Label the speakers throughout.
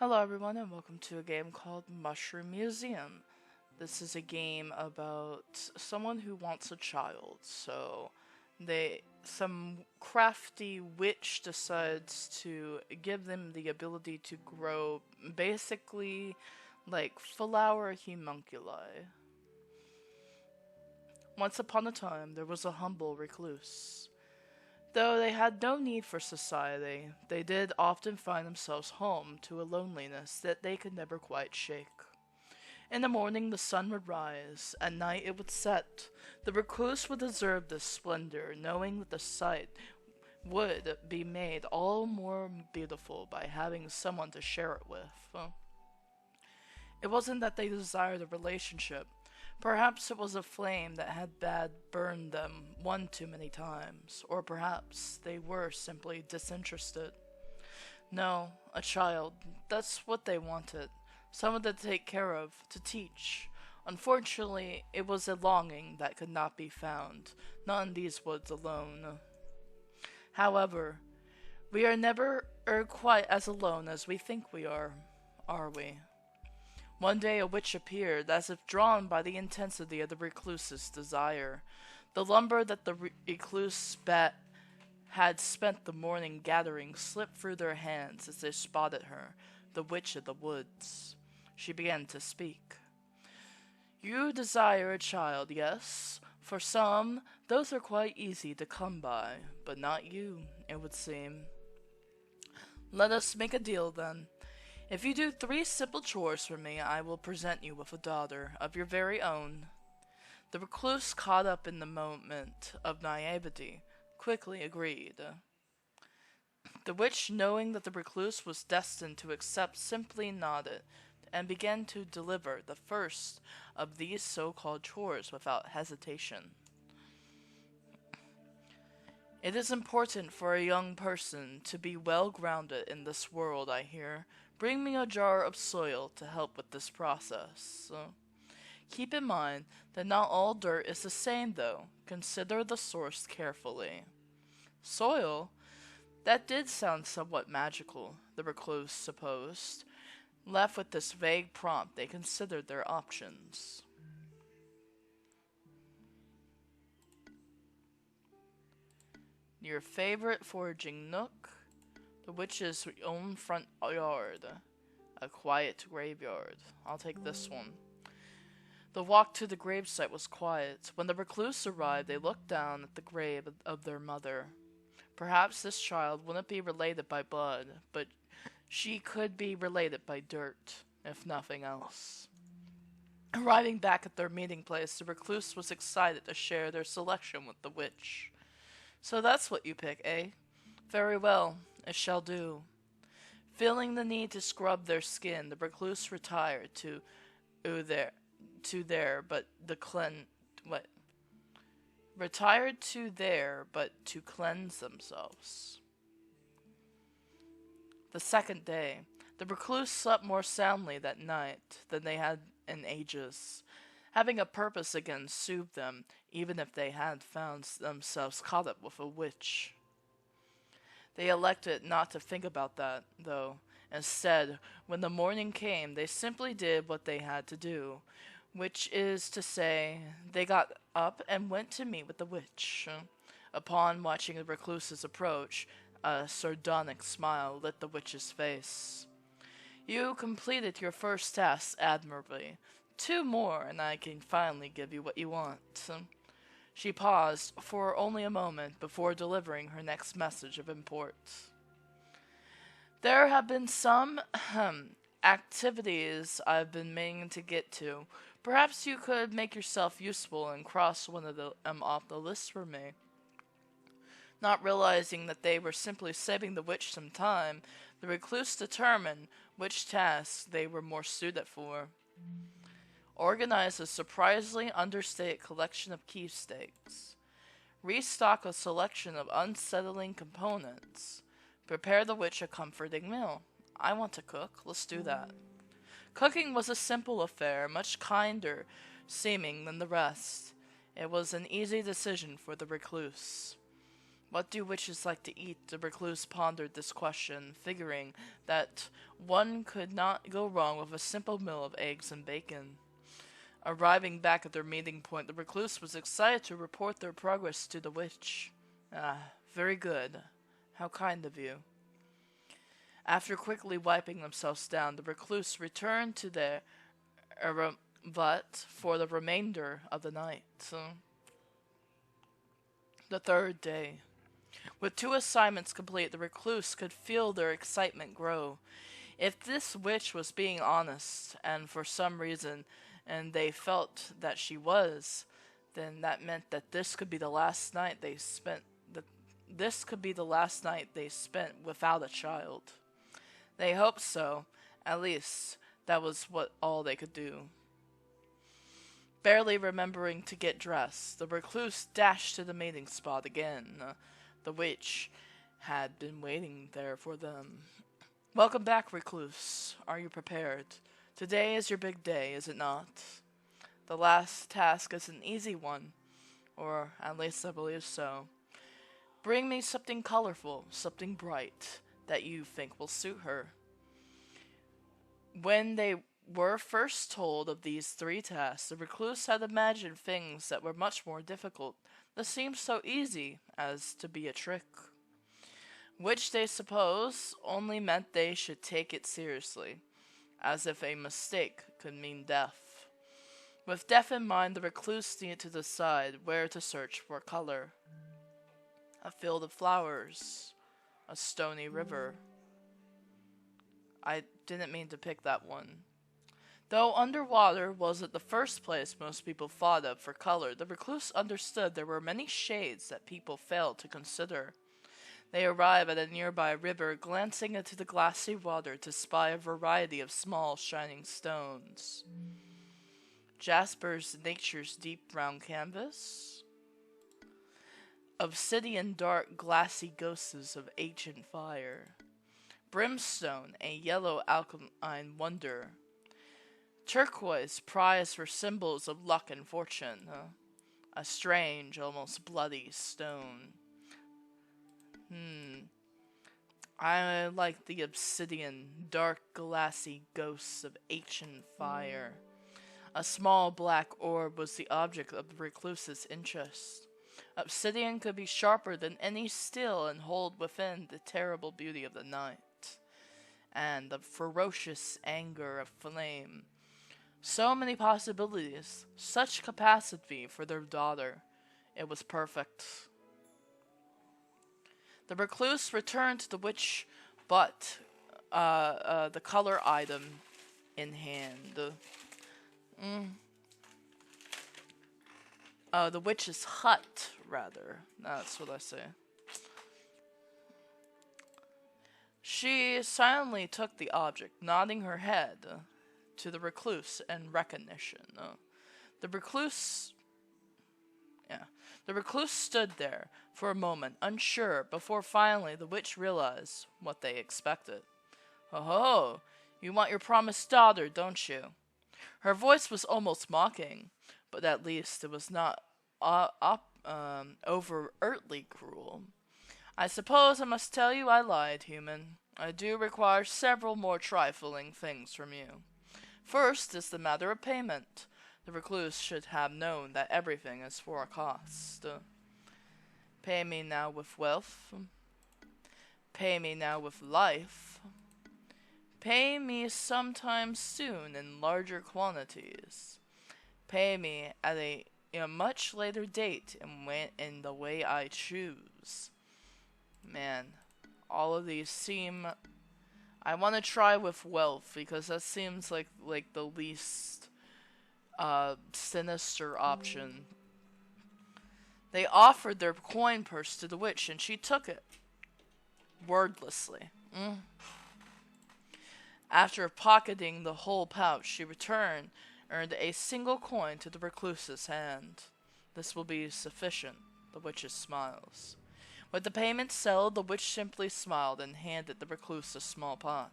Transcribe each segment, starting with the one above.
Speaker 1: Hello everyone and welcome to a game called Mushroom Museum. This is a game about someone who wants a child. Some crafty witch decides to give them the ability to grow basically like flower homunculi. Once upon a time there was a humble recluse. Though they had no need for society, they did often find themselves home to a loneliness that they could never quite shake. In the morning the sun would rise, at night it would set. The recluse would observe this splendor, knowing that the sight would be made all more beautiful by having someone to share it with. It wasn't that they desired a relationship. Perhaps it was a flame that had burned them one too many times, or perhaps they were simply disinterested. No, a child, that's what they wanted. Someone to take care of, to teach. Unfortunately, it was a longing that could not be found, not in these woods alone. However, we are never quite as alone as we think we are we? One day a witch appeared, as if drawn by the intensity of the recluse's desire. The lumber that the recluse had spent the morning gathering slipped through their hands as they spotted her, the witch of the woods. She began to speak. You desire a child, yes? For some, those are quite easy to come by, but not you, it would seem. Let us make a deal, then. If you do 3 simple chores for me, I will present you with a daughter of your very own. The recluse, caught up in the moment of naivety, quickly agreed. The witch, knowing that the recluse was destined to accept, simply nodded, and began to deliver the first of these so-called chores without hesitation. It is important for a young person to be well grounded in this world, I hear. Bring me a jar of soil to help with this process. Keep in mind that not all dirt is the same, though. Consider the source carefully. Soil? That did sound somewhat magical, the recluse supposed. Left with this vague prompt, they considered their options. Your favorite foraging nook? The witch's own front yard. A quiet graveyard. I'll take this one. The walk to the gravesite was quiet. When the recluse arrived, they looked down at the grave of their mother. Perhaps this child wouldn't be related by blood, but she could be related by dirt, if nothing else. Arriving back at their meeting place, the recluse was excited to share their selection with the witch. So that's what you pick, eh? Very well. It shall do. Feeling the need to scrub their skin, the recluse retired to there, but to cleanse themselves. The second day, the recluse slept more soundly that night than they had in ages. Having a purpose again soothed them, even if they had found themselves caught up with a witch. They elected not to think about that, though. Instead, when the morning came, they simply did what they had to do, which is to say, they got up and went to meet with the witch. Upon watching the recluse's approach, a sardonic smile lit the witch's face. You completed your first task admirably. 2 more, and I can finally give you what you want. She paused for only a moment before delivering her next message of import. There have been some activities I've been meaning to get to. Perhaps you could make yourself useful and cross one of them off the list for me. Not realizing that they were simply saving the witch some time, the recluse determined which tasks they were more suited for. Organize a surprisingly understated collection of keepsakes. Restock a selection of unsettling components. Prepare the witch a comforting meal. I want to cook. Let's do that. Cooking was a simple affair, much kinder seeming than the rest. It was an easy decision for the recluse. What do witches like to eat? The recluse pondered this question, figuring that one could not go wrong with a simple meal of eggs and bacon. Arriving back at their meeting point, the recluse was excited to report their progress to the witch. Ah, very good. How kind of you. After quickly wiping themselves down, the recluse returned to their but for the remainder of the night. The third day. With 2 assignments complete, the recluse could feel their excitement grow. If this witch was being honest, and for some reason, and they felt that she was, then that meant that this could be the last night they spent. This could be the last night they spent without a child. They hoped so. At least that was all they could do. Barely remembering to get dressed, the recluse dashed to the meeting spot again. The witch had been waiting there for them. Welcome back, recluse. Are you prepared? Today is your big day, is it not? The last task is an easy one, or at least I believe so. Bring me something colorful, something bright, that you think will suit her. When they were first told of these 3 tasks, the recluse had imagined things that were much more difficult, that seemed so easy as to be a trick, which they suppose only meant they should take it seriously, as if a mistake could mean death. With death in mind, the recluse needed to decide where to search for color. A field of flowers, a stony river. I didn't mean to pick that one. Though underwater wasn't the first place most people thought of for color, the recluse understood there were many shades that people failed to consider. They arrive at a nearby river, glancing into the glassy water to spy a variety of small, shining stones. Jasper's nature's deep brown canvas. Obsidian dark, glassy ghosts of ancient fire. Brimstone, a yellow alkaline wonder. Turquoise, prized for symbols of luck and fortune. A strange, almost bloody stone. I like the obsidian, dark, glassy ghosts of ancient fire. A small black orb was the object of the recluse's interest. Obsidian could be sharper than any steel and hold within the terrible beauty of the night, and the ferocious anger of flame. So many possibilities, such capacity for their daughter. It was perfect. The recluse returned to the witch, but the color item in hand. The witch's hut, rather. That's what I say. She silently took the object, nodding her head to the recluse in recognition. The recluse stood there for a moment, unsure, before finally the witch realized what they expected. Oh, you want your promised daughter, don't you? Her voice was almost mocking, but at least it was not overtly cruel. I suppose I must tell you I lied, human. I do require several more trifling things from you. First is the matter of payment. The recluse should have known that everything is for a cost. Pay me now with wealth. Pay me now with life. Pay me sometime soon in larger quantities. Pay me at a much later date in the way I choose. Man, all of these seem... I want to try with wealth, because that seems like the least sinister option. They offered their coin purse to the witch, and she took it. Wordlessly. After pocketing the whole pouch, she earned a single coin to the recluse's hand. This will be sufficient, the witch's smiles. With the payment settled, the witch simply smiled and handed the recluse a small pot.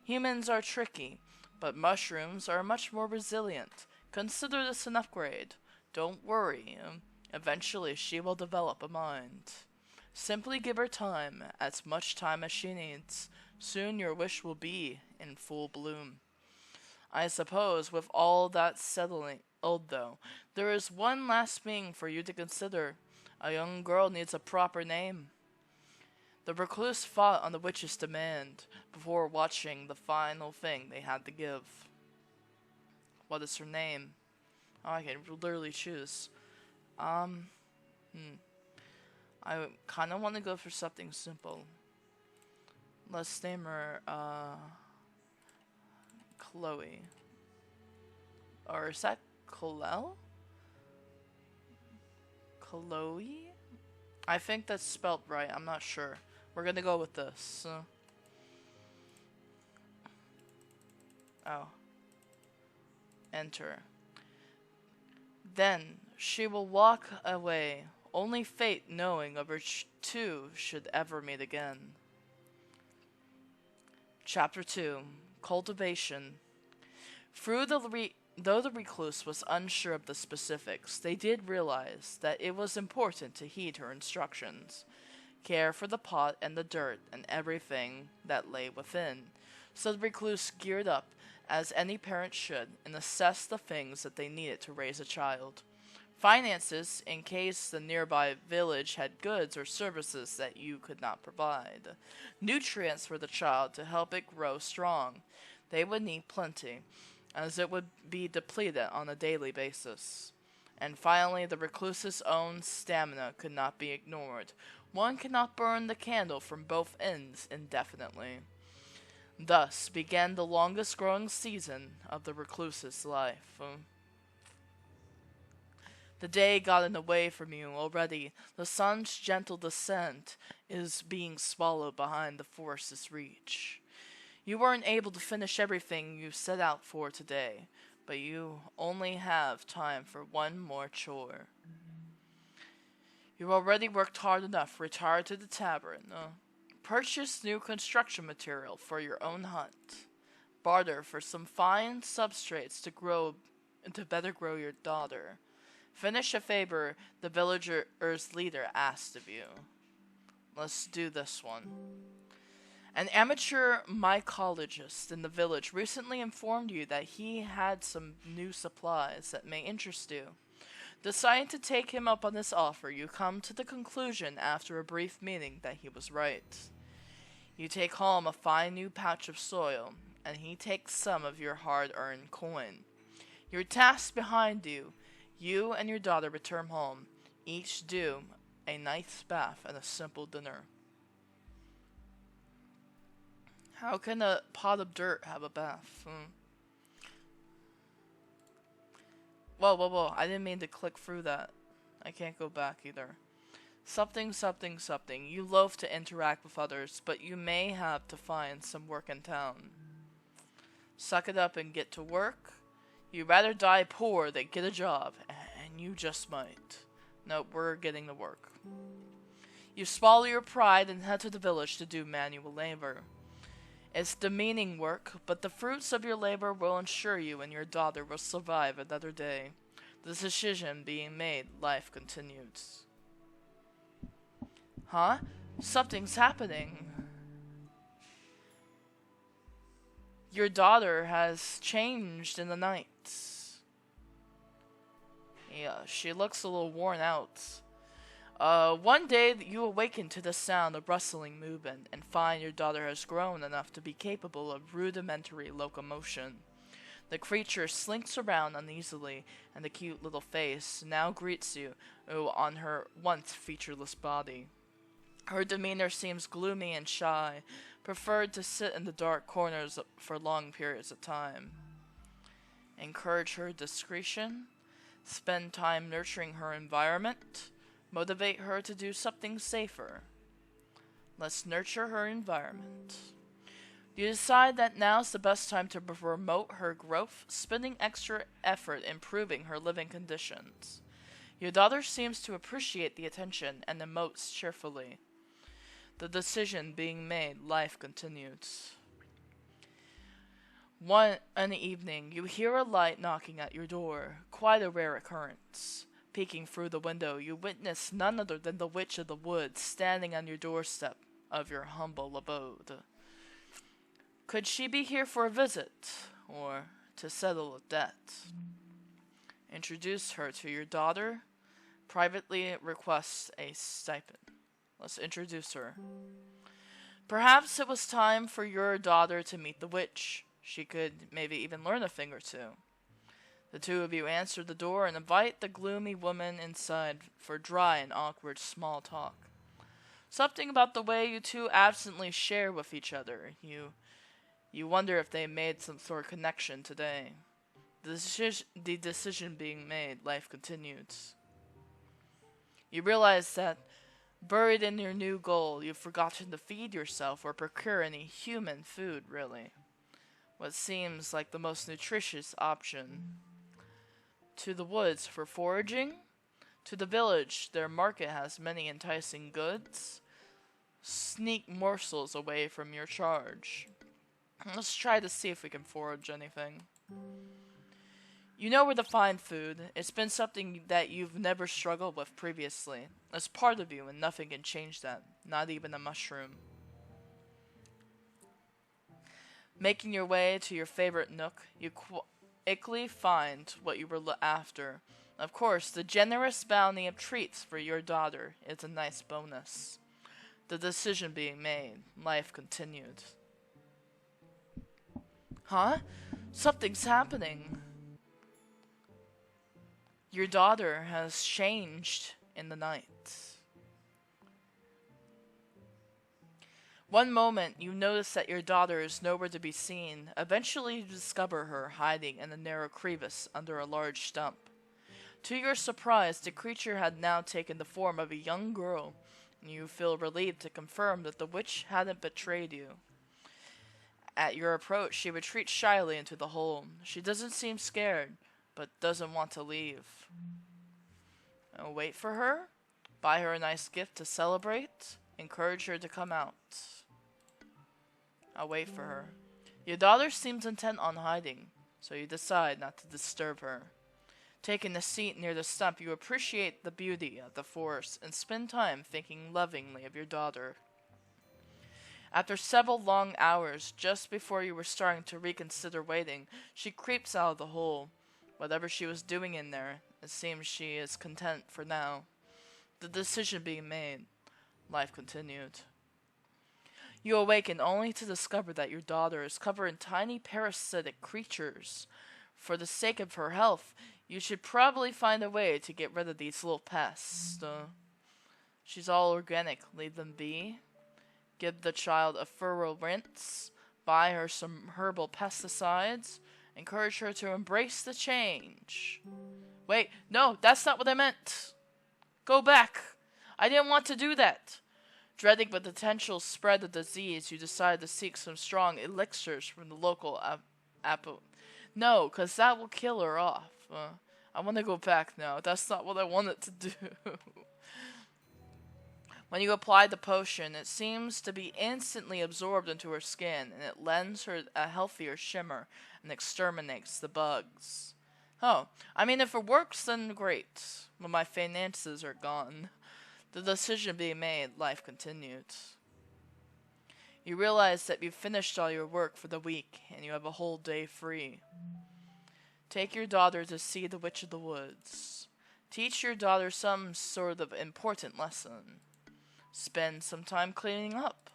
Speaker 1: Humans are tricky, but mushrooms are much more resilient. Consider this an upgrade. Don't worry. Eventually she will develop a mind. Simply give her time, as much time as she needs. Soon your wish will be in full bloom. I suppose, with all that settling old though, there is one last thing for you to consider. A young girl needs a proper name. The recluse fought on the witch's demand before watching the final thing they had to give. What is her name? Oh, I can literally choose. Um, I kind of want to go for something simple. Let's name her, Chloe. Or is that Chloe? Chloe? I think that's spelt right. I'm not sure. We're gonna go with this. Oh. Enter. Then she will walk away, only fate knowing of her two should ever meet again. Chapter 2. Cultivation. Though the recluse was unsure of the specifics, they did realize that it was important to heed her instructions, care for the pot and the dirt and everything that lay within. So the recluse geared up, as any parent should, and assessed the things that they needed to raise a child. Finances, in case the nearby village had goods or services that you could not provide. Nutrients for the child to help it grow strong. They would need plenty, as it would be depleted on a daily basis. And finally, the recluse's own stamina could not be ignored. One cannot burn the candle from both ends indefinitely. Thus began the longest growing season of the recluse's life. The day got in the way from you already. The sun's gentle descent is being swallowed behind the forest's reach. You weren't able to finish everything you set out for today, but you only have time for one more chore. You already worked hard enough. Retire to the tavern. Purchase new construction material for your own hut. Barter for some fine substrates to better grow your daughter. Finish a favor the villager's leader asked of you. Let's do this one. An amateur mycologist in the village recently informed you that he had some new supplies that may interest you. Deciding to take him up on this offer, you come to the conclusion after a brief meeting that he was right. You take home a fine new patch of soil, and he takes some of your hard-earned coin. Your tasks behind you, you and your daughter return home, each due a nice bath and a simple dinner. How can a pot of dirt have a bath? Whoa, I didn't mean to click through that. I can't go back either. Something. You loathe to interact with others, but you may have to find some work in town. Suck it up and get to work. You'd rather die poor than get a job, and you just might. Nope, we're getting to work. You swallow your pride and head to the village to do manual labor. It's demeaning work, but the fruits of your labor will ensure you and your daughter will survive another day. The decision being made, life continues. Huh? Something's happening. Your daughter has changed in the night. Yeah, she looks a little worn out. One day you awaken to the sound of rustling movement and find your daughter has grown enough to be capable of rudimentary locomotion. The creature slinks around uneasily, and the cute little face now greets you on her once featureless body. Her demeanor seems gloomy and shy, preferred to sit in the dark corners for long periods of time. Encourage her discretion, spend time nurturing her environment, motivate her to do something safer. Let's nurture her environment. You decide that now's the best time to promote her growth, spending extra effort improving her living conditions. Your daughter seems to appreciate the attention and emotes cheerfully. The decision being made, life continues. One evening, you hear a light knocking at your door, quite a rare occurrence. Peeking through the window, you witness none other than the Witch of the Woods standing on your doorstep of your humble abode. Could she be here for a visit, or to settle a debt? Introduce her to your daughter. Privately request a stipend. Let's introduce her. Perhaps it was time for your daughter to meet the witch. She could maybe even learn a thing or two. The two of you answer the door and invite the gloomy woman inside for dry and awkward small talk. Something about the way you two absently share with each other. You wonder if they made some sort of connection today. The decision being made, life continues. You realize that buried in your new goal, you've forgotten to feed yourself or procure any human food, really. What seems like the most nutritious option. To the woods for foraging. To the village, their market has many enticing goods. Sneak morsels away from your charge. Let's try to see if we can forage anything. You know where to find food. It's been something that you've never struggled with previously. It's part of you and nothing can change that. Not even a mushroom. Making your way to your favorite nook, you quickly find what you were after. Of course, the generous bounty of treats for your daughter is a nice bonus. The decision being made, life continued. Huh? Something's happening. Your daughter has changed in the night. One moment, you notice that your daughter is nowhere to be seen. Eventually, you discover her hiding in a narrow crevice under a large stump. To your surprise, the creature had now taken the form of a young girl, and you feel relieved to confirm that the witch hadn't betrayed you. At your approach, she retreats shyly into the hole. She doesn't seem scared, but doesn't want to leave. Wait for her, buy her a nice gift to celebrate, encourage her to come out. I'll wait for her. Your daughter seems intent on hiding, so you decide not to disturb her. Taking a seat near the stump, you appreciate the beauty of the forest and spend time thinking lovingly of your daughter. After several long hours, just before you were starting to reconsider waiting, she creeps out of the hole. Whatever she was doing in there, it seems she is content for now. The decision being made, life continued. You awaken only to discover that your daughter is covered in tiny parasitic creatures. For the sake of her health, you should probably find a way to get rid of these little pests. She's all organic, leave them be. Give the child a thorough rinse. Buy her some herbal pesticides. Encourage her to embrace the change. Wait, no, that's not what I meant. Go back. I didn't want to do that. Dreading the potential spread of disease, you decide to seek some strong elixirs from the local apple. No, because that will kill her off. I want to go back now. That's not what I wanted to do. When you apply the potion, it seems to be instantly absorbed into her skin, and it lends her a healthier shimmer and exterminates the bugs. Oh, I mean, if it works, then great. But my finances are gone. The decision being made, life continued. You realize that you've finished all your work for the week, and you have a whole day free. Take your daughter to see the Witch of the Woods. Teach your daughter some sort of important lesson. Spend some time cleaning up.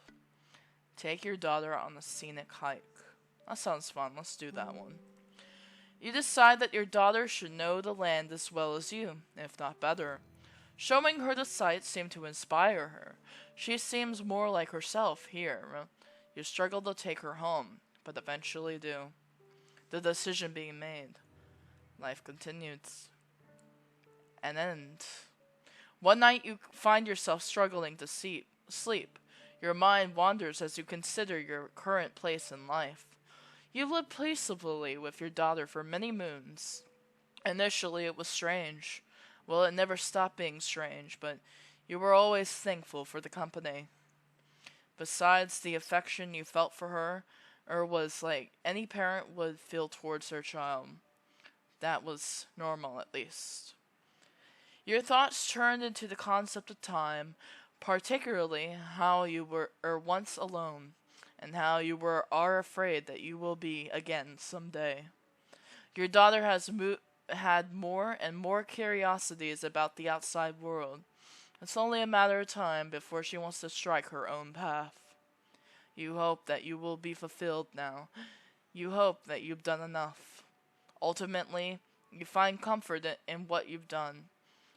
Speaker 1: Take your daughter on a scenic hike. That sounds fun. Let's do that one. You decide that your daughter should know the land as well as you, if not better. Showing her the sights seemed to inspire her. She seems more like herself here. You struggle to take her home, but eventually do. The decision being made. Life continues. An end. One night you find yourself struggling to sleep. Your mind wanders as you consider your current place in life. You lived peaceably with your daughter for many moons. Initially it was strange. Well, it never stopped being strange, but you were always thankful for the company. Besides the affection you felt for her, was like any parent would feel towards their child. That was normal, at least. Your thoughts turned into the concept of time, particularly how you were once alone, and how are afraid that you will be again someday. Your daughter had more and more curiosities about the outside world. It's only a matter of time before she wants to strike her own path. You hope that you will be fulfilled now. You hope that you've done enough. Ultimately, you find comfort in what you've done.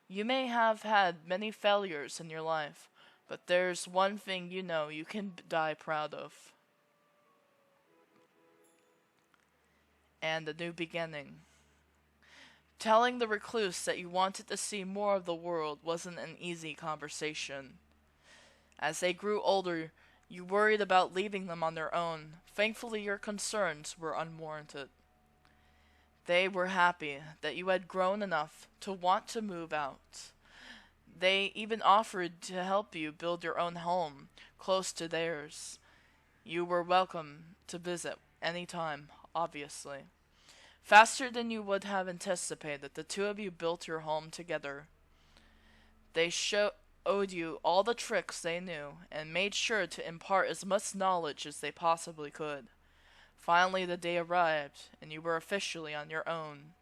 Speaker 1: You may have had many failures in your life, but there's one thing you know you can die proud of. And a new beginning. Telling the recluse that you wanted to see more of the world wasn't an easy conversation. As they grew older, you worried about leaving them on their own. Thankfully, your concerns were unwarranted. They were happy that you had grown enough to want to move out. They even offered to help you build your own home close to theirs. You were welcome to visit any time, obviously. Faster than you would have anticipated, the two of you built your home together. They showed you all the tricks they knew and made sure to impart as much knowledge as they possibly could. Finally, the day arrived, and you were officially on your own.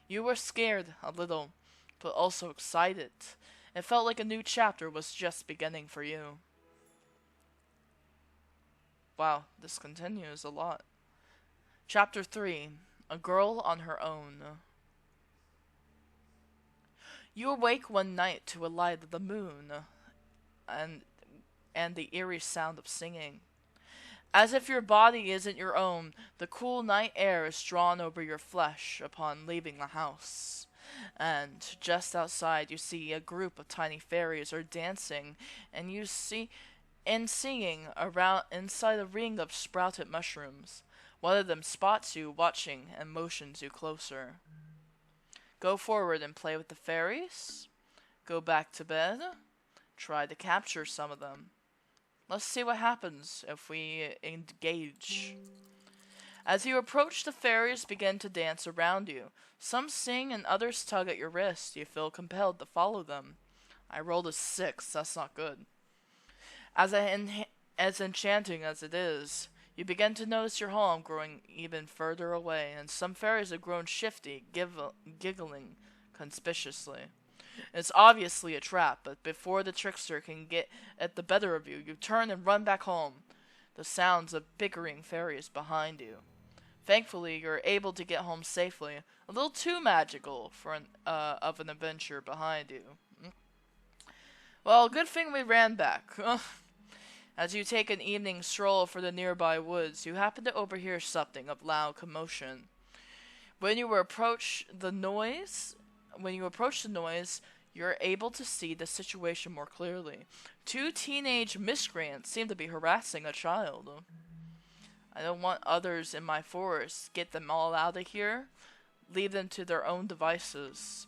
Speaker 1: You were scared a little, but also excited. It felt like a new chapter was just beginning for you. Wow, this continues a lot. Chapter 3. A Girl on Her Own. You awake one night to a light of the moon, and the eerie sound of singing. As if your body isn't your own, the cool night air is drawn over your flesh upon leaving the house. And just outside you see a group of tiny fairies are dancing, and singing around inside a ring of sprouted mushrooms. One of them spots you watching and motions you closer. Go forward and play with the fairies. Go back to bed. Try to capture some of them. Let's see what happens if we engage. As you approach, the fairies begin to dance around you. Some sing and others tug at your wrist. You feel compelled to follow them. I rolled a 6. That's not good. As enchanting as it is, you begin to notice your home growing even further away, and some fairies have grown shifty, giggling conspicuously. It's obviously a trap, but before the trickster can get at the better of you, you turn and run back home, the sounds of bickering fairies behind you. Thankfully, you're able to get home safely, a little too magical for an adventure behind you. Well, good thing we ran back. As you take an evening stroll for the nearby woods, you happen to overhear something of loud commotion. When you approach the noise, you're able to see the situation more clearly. 2 teenage miscreants seem to be harassing a child. I don't want others in my forest. Get them all out of here. Leave them to their own devices.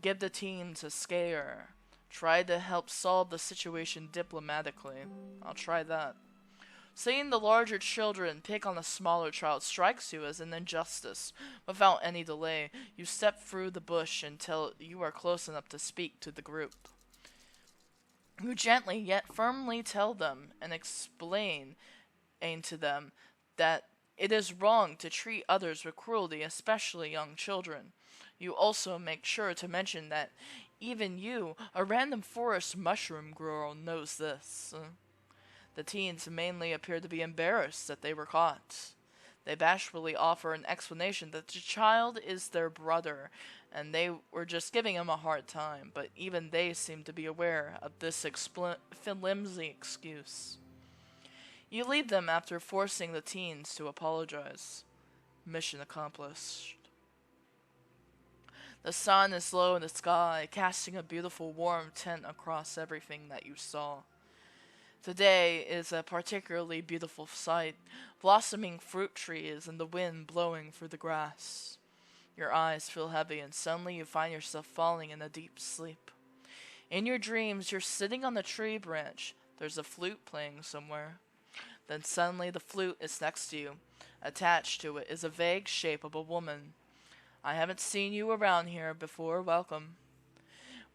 Speaker 1: Give the teens a scare. Try to help solve the situation diplomatically. I'll try that. Seeing the larger children pick on the smaller child strikes you as an injustice. Without any delay, you step through the bush until you are close enough to speak to the group. You gently yet firmly tell them and explain to them that it is wrong to treat others with cruelty, especially young children. You also make sure to mention that even you, a random forest mushroom grower, knows this. The teens mainly appear to be embarrassed that they were caught. They bashfully offer an explanation that the child is their brother, and they were just giving him a hard time, but even they seem to be aware of this flimsy excuse. You leave them after forcing the teens to apologize. Mission accomplished. The sun is low in the sky, casting a beautiful warm tint across everything that you saw. Today is a particularly beautiful sight, blossoming fruit trees and the wind blowing through the grass. Your eyes feel heavy and suddenly you find yourself falling in a deep sleep. In your dreams, you're sitting on the tree branch. There's a flute playing somewhere. Then suddenly the flute is next to you. Attached to it is a vague shape of a woman. I haven't seen you around here before. Welcome.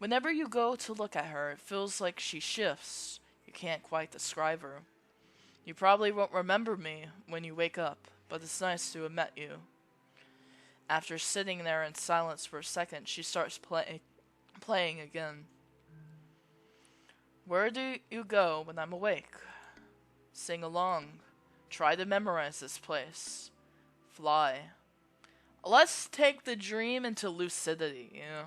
Speaker 1: Whenever you go to look at her, it feels like she shifts. You can't quite describe her. You probably won't remember me when you wake up, but it's nice to have met you. After sitting there in silence for a second, she starts playing again. Where do you go when I'm awake? Sing along. Try to memorize this place. Fly. Let's take the dream into lucidity, you know?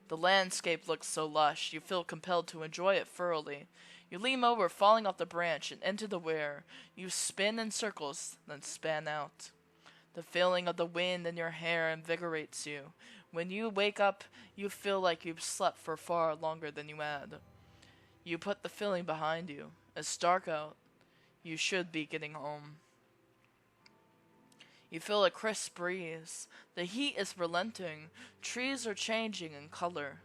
Speaker 1: The landscape looks so lush, you feel compelled to enjoy it thoroughly. You lean over, falling off the branch and into the air. You spin in circles, then span out. The feeling of the wind in your hair invigorates you. When you wake up, you feel like you've slept for far longer than you had. You put the feeling behind you. It's dark out. You should be getting home. You feel a crisp breeze. The heat is relenting. Trees are changing in color.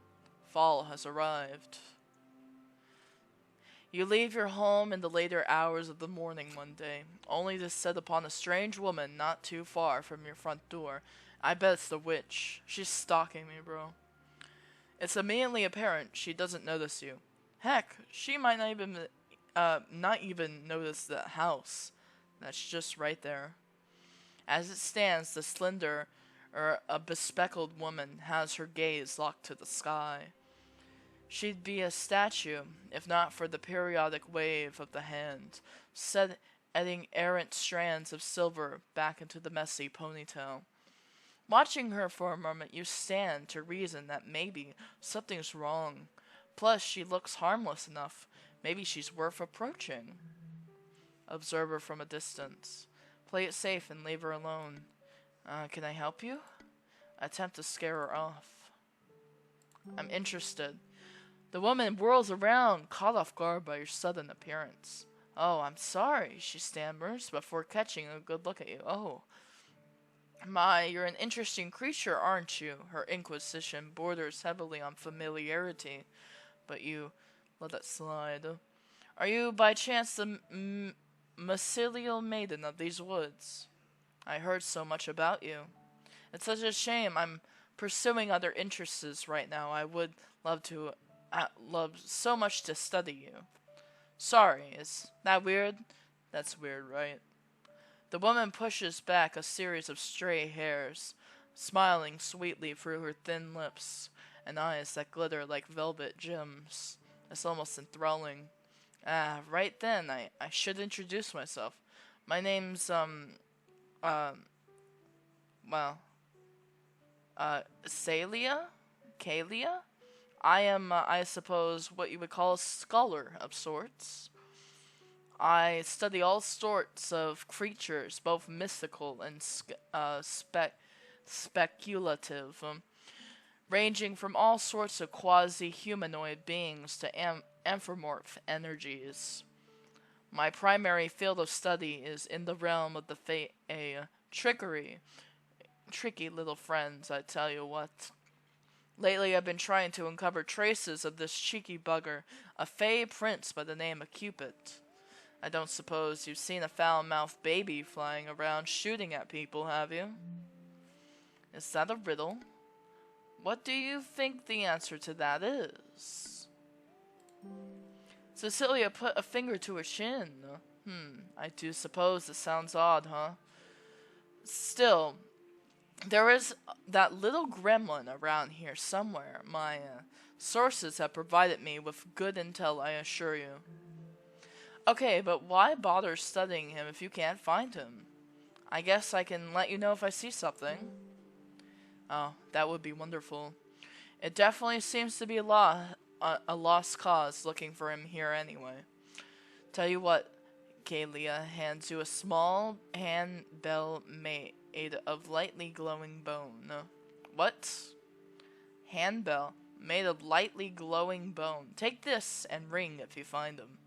Speaker 1: Fall has arrived. You leave your home in the later hours of the morning one day, only to sit upon a strange woman not too far from your front door. I bet it's the witch. She's stalking me, bro. It's immediately apparent she doesn't notice you. Heck, she might not even notice the house. That's just right there. As it stands, the slender, a bespectacled woman has her gaze locked to the sky. She'd be a statue, if not for the periodic wave of the hand, setting errant strands of silver back into the messy ponytail. Watching her for a moment, you stand to reason that maybe something's wrong. Plus, she looks harmless enough. Maybe she's worth approaching. Observe her from a distance. Play it safe and leave her alone. Can I help you? Attempt to scare her off. I'm interested. The woman whirls around, caught off guard by your sudden appearance. Oh, I'm sorry, she stammers, before catching a good look at you. Oh, my, you're an interesting creature, aren't you? Her inquisition borders heavily on familiarity, but you let it slide. Are you, by chance, the mycelial maiden of these woods? I heard so much about you. It's such a shame. I'm pursuing other interests right now. I would love so much to study you. Sorry, is that weird? That's weird, right? The woman pushes back a series of stray hairs, smiling sweetly through her thin lips and eyes that glitter like velvet gems. It's almost enthralling. Right then, I should introduce myself. My name's, Celia? Kalia? I am, I suppose, what you would call a scholar of sorts. I study all sorts of creatures, both mystical and speculative, ranging from all sorts of quasi-humanoid beings to anthropomorph energies. My primary field of study is in the realm of the trickery. Tricky little friends, I tell you what. Lately I've been trying to uncover traces of this cheeky bugger, a fey prince by the name of Cupid. I don't suppose you've seen a foul-mouthed baby flying around shooting at people, have you? Is that a riddle? What do you think the answer to that is? Cecilia put a finger to her chin. I do suppose it sounds odd, huh? Still, there is that little gremlin around here somewhere. My sources have provided me with good intel, I assure you. Okay, but why bother studying him if you can't find him? I guess I can let you know if I see something. Oh, that would be wonderful. It definitely seems to be a lost cause looking for him here anyway. Tell you what, Kalia hands you a small handbell made of lightly glowing bone. What? Handbell made of lightly glowing bone. Take this and ring if you find him.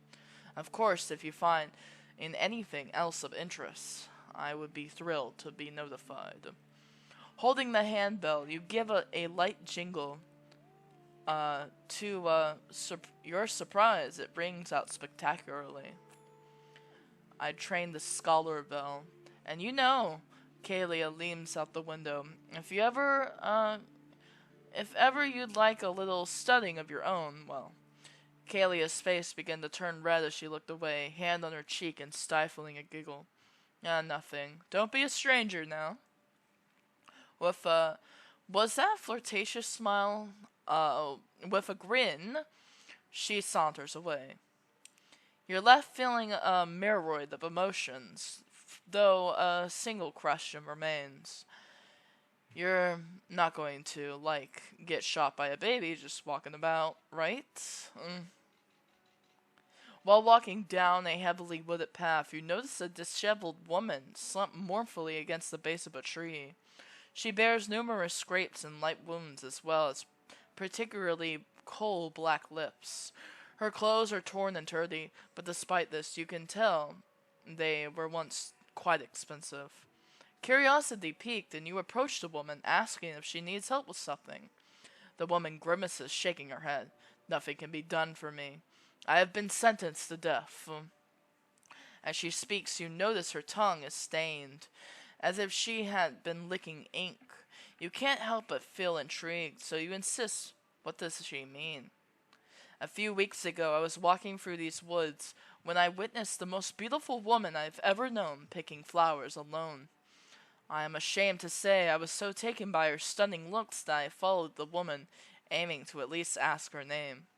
Speaker 1: Of course, if you find in anything else of interest, I would be thrilled to be notified. Holding the handbell, you give a light jingle. To your surprise, it rings out spectacularly. I trained the scholar bell, and you know, Kalia leans out the window. If If ever you'd like a little studying of your own, well. Kalia's face began to turn red as she looked away, hand on her cheek and stifling a giggle. Ah, nothing. Don't be a stranger now. With a... Was that a flirtatious smile? With a grin, she saunters away. You're left feeling a myriad of emotions, though a single question remains. You're not going to, get shot by a baby just walking about, right? While walking down a heavily wooded path, you notice a disheveled woman slumped mournfully against the base of a tree. She bears numerous scrapes and light wounds, as well as particularly coal-black lips. Her clothes are torn and dirty, but despite this, you can tell they were once quite expensive. Curiosity piqued, and you approach the woman, asking if she needs help with something. The woman grimaces, shaking her head. Nothing can be done for me. I have been sentenced to death. As she speaks, you notice her tongue is stained, as if she had been licking ink. You can't help but feel intrigued, so you insist, what does she mean? A few weeks ago, I was walking through these woods when I witnessed the most beautiful woman I've ever known picking flowers alone. I am ashamed to say I was so taken by her stunning looks that I followed the woman, aiming to at least ask her name.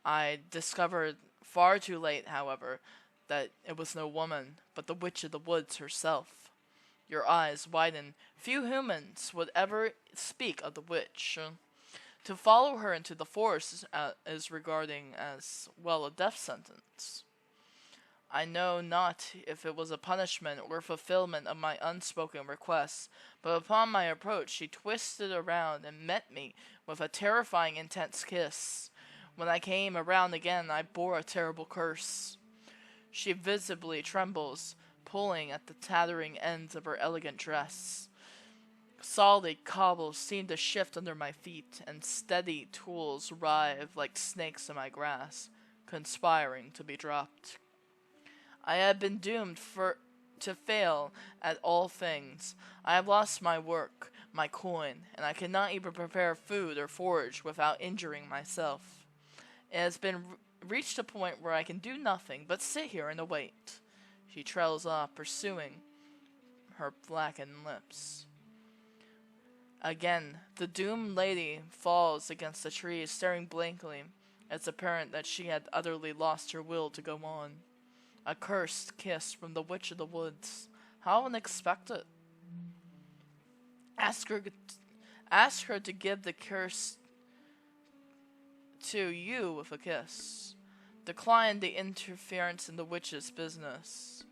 Speaker 1: I discovered far too late, however, that it was no woman, but the Witch of the Woods herself. Your eyes widen. Few humans would ever speak of the witch. To follow her into the forest is regarding as well a death sentence. I know not if it was a punishment or fulfillment of my unspoken requests, but upon my approach she twisted around and met me with a terrifying intense kiss. When I came around again, I bore a terrible curse. She visibly trembles, pulling at the tattering ends of her elegant dress. Solid cobbles seem to shift under my feet, and steady tools writhe like snakes in my grass, conspiring to be dropped. I have been doomed to fail at all things. I have lost my work, my coin, and I cannot even prepare food or forage without injuring myself. It has been reached a point where I can do nothing but sit here and await. She trails off, pursuing her blackened lips. Again, the doomed lady falls against the tree, staring blankly. It's apparent that she had utterly lost her will to go on. A cursed kiss from the Witch of the Woods. How unexpected. Ask her to give the curse to you with a kiss. Decline the interference in the witch's business.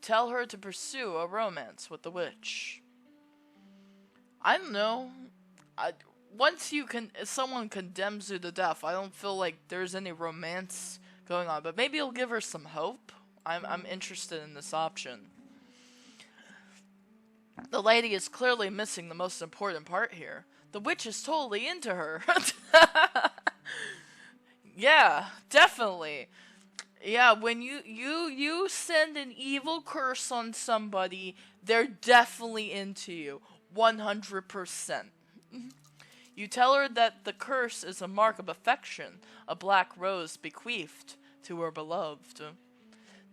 Speaker 1: Tell her to pursue a romance with the witch. I don't know. Once someone condemns you to death, I don't feel like there's any romance going on. But maybe it'll give her some hope. I'm interested in this option. The lady is clearly missing the most important part here. The witch is totally into her. Yeah, definitely. Yeah, when you send an evil curse on somebody, they're definitely into you. 100%. You tell her that the curse is a mark of affection, a black rose bequeathed to her beloved.